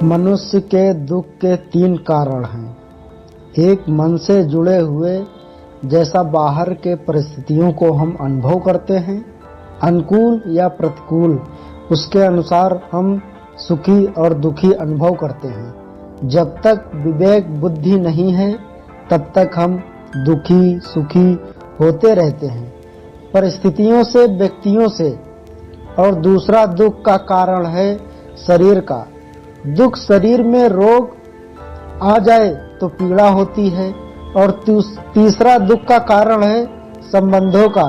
मनुष्य के दुख के 3 कारण हैं। एक, मन से जुड़े हुए, जैसा बाहर के परिस्थितियों को हम अनुभव करते हैं, अनुकूल या प्रतिकूल, उसके अनुसार हम सुखी और दुखी अनुभव करते हैं। जब तक विवेक बुद्धि नहीं है तब तक हम दुखी सुखी होते रहते हैं, परिस्थितियों से, व्यक्तियों से। और दूसरा दुख का कारण है शरीर का। दुख, शरीर में रोग आ जाए तो पीड़ा होती है। और तीसरा दुख का कारण है संबंधों का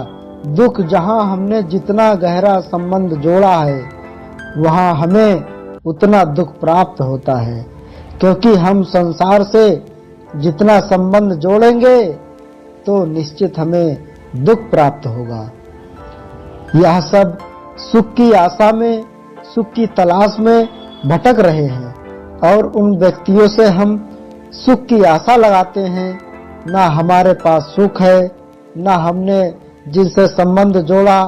दुख। जहां हमने जितना गहरा संबंध जोड़ा है वहां हमें उतना दुख प्राप्त होता है, क्योंकि हम संसार से जितना संबंध जोड़ेंगे तो निश्चित हमें दुख प्राप्त होगा। यह सब सुख की आशा में, सुख की तलाश में भटक रहे हैं और उन व्यक्तियों से हम सुख की आशा लगाते हैं। ना हमारे पास सुख है, ना हमने जिनसे संबंध जोड़ा,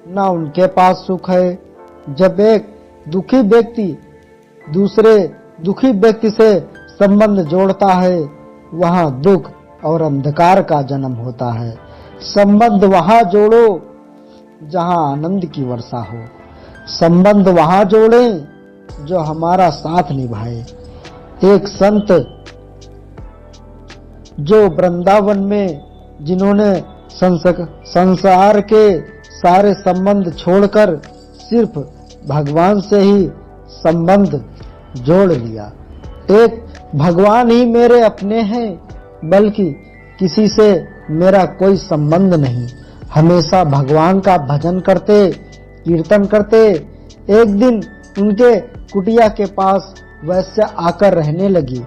ना उनके पास सुख है। जब एक दुखी व्यक्ति दूसरे दुखी व्यक्ति से संबंध जोड़ता है वहां दुख और अंधकार का जन्म होता है। संबंध वहां जोड़ो जहां आनंद की वर्षा हो। संबंध वहां जोड़ें जो हमारा साथ निभाए। एक संत जो वृंदावन में, जिन्होंने संसार के सारे संबंध छोड़कर सिर्फ भगवान से ही संबंध जोड़ लिया। एक, भगवान ही मेरे अपने हैं, बल्कि किसी से मेरा कोई संबंध नहीं। हमेशा भगवान का भजन करते, कीर्तन करते। एक दिन उनके कुटिया के पास वैश्या आकर रहने लगी।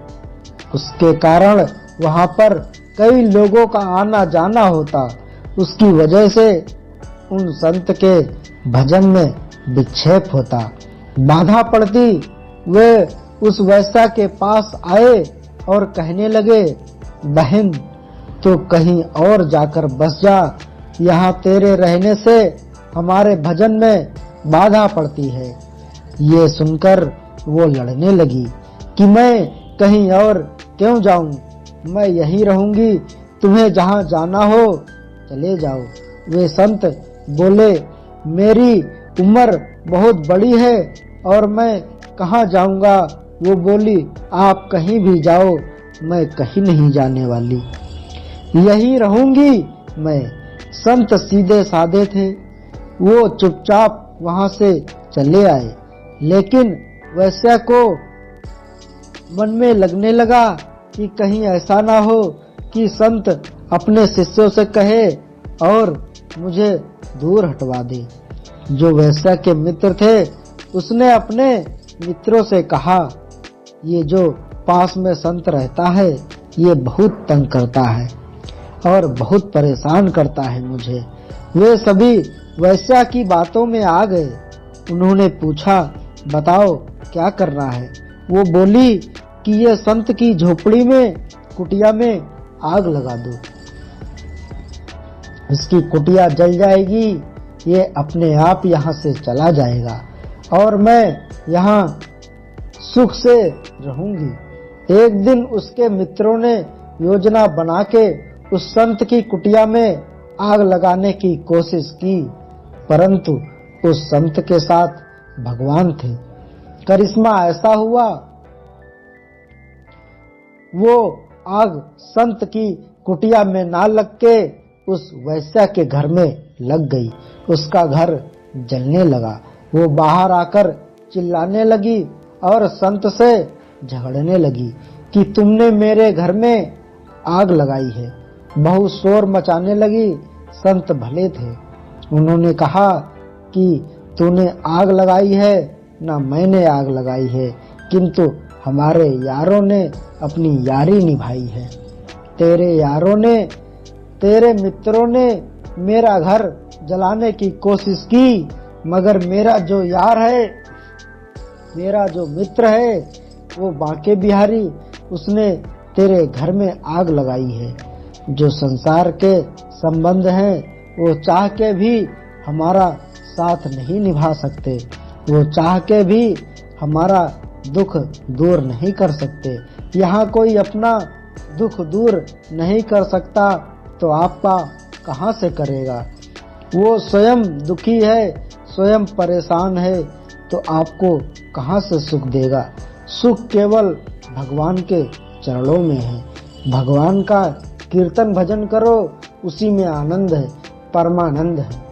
उसके कारण वहां पर कई लोगों का आना जाना होता। उसकी वजह से उन संत के भजन में विक्षेप होता, बाधा पड़ती। वे उस वैश्या के पास आए और कहने लगे, बहन तो कहीं और जाकर बस जा, यहाँ तेरे रहने से हमारे भजन में बाधा पड़ती है। ये सुनकर वो लड़ने लगी कि मैं कहीं और क्यों जाऊं, मैं यहीं रहूंगी, तुम्हें जहां जाना हो चले जाओ। वे संत बोले, मेरी उम्र बहुत बड़ी है और मैं कहाँ जाऊंगा। वो बोली, आप कहीं भी जाओ, मैं कहीं नहीं जाने वाली, यहीं रहूंगी मैं। संत सीधे साधे थे, वो चुपचाप वहां से चले आए। लेकिन वैश्या को मन में लगने लगा कि कहीं ऐसा ना हो कि संत अपने शिष्यों से कहे और मुझे दूर हटवा दे। जो वैश्या के मित्र थे उसने अपने मित्रों से कहा, ये जो पास में संत रहता है ये बहुत तंग करता है और बहुत परेशान करता है मुझे। वे सभी वैश्या की बातों में आ गए। उन्होंने पूछा, बताओ क्या करना है। वो बोली कि ये संत की झोपड़ी में, कुटिया में आग लगा दो, इसकी कुटिया जल जाएगी, ये अपने आप यहाँ से चला जाएगा और मैं यहाँ सुख से रहूंगी। एक दिन उसके मित्रों ने योजना बना के उस संत की कुटिया में आग लगाने की कोशिश की, परंतु उस संत के साथ भगवान थे। करिश्मा ऐसा हुआ, वो आग संत की कुटिया में ना लग के उस वैश्या के घर में लग गई। उसका घर जलने लगा। वो बाहर आकर चिल्लाने लगी और संत से झगड़ने लगी कि तुमने मेरे घर में आग लगाई है। बहुत शोर मचाने लगी। संत भले थे, उन्होंने कहा कि तूने आग लगाई है ना मैंने आग लगाई है, किंतु हमारे यारों ने अपनी यारी निभाई है। तेरे यारों ने, तेरे मित्रों ने मेरा घर जलाने की कोशिश की, मगर मेरा जो यार है, मेरा जो मित्र है, वो बांके बिहारी, उसने तेरे घर में आग लगाई है। जो संसार के संबंध हैं वो चाह के भी हमारा साथ नहीं निभा सकते, वो चाह के भी हमारा दुख दूर नहीं कर सकते। यहाँ कोई अपना दुख दूर नहीं कर सकता तो आपका कहाँ से करेगा। वो स्वयं दुखी है, स्वयं परेशान है तो आपको कहाँ से सुख देगा। सुख केवल भगवान के चरणों में है। भगवान का कीर्तन भजन करो, उसी में आनंद है, परमानंद है।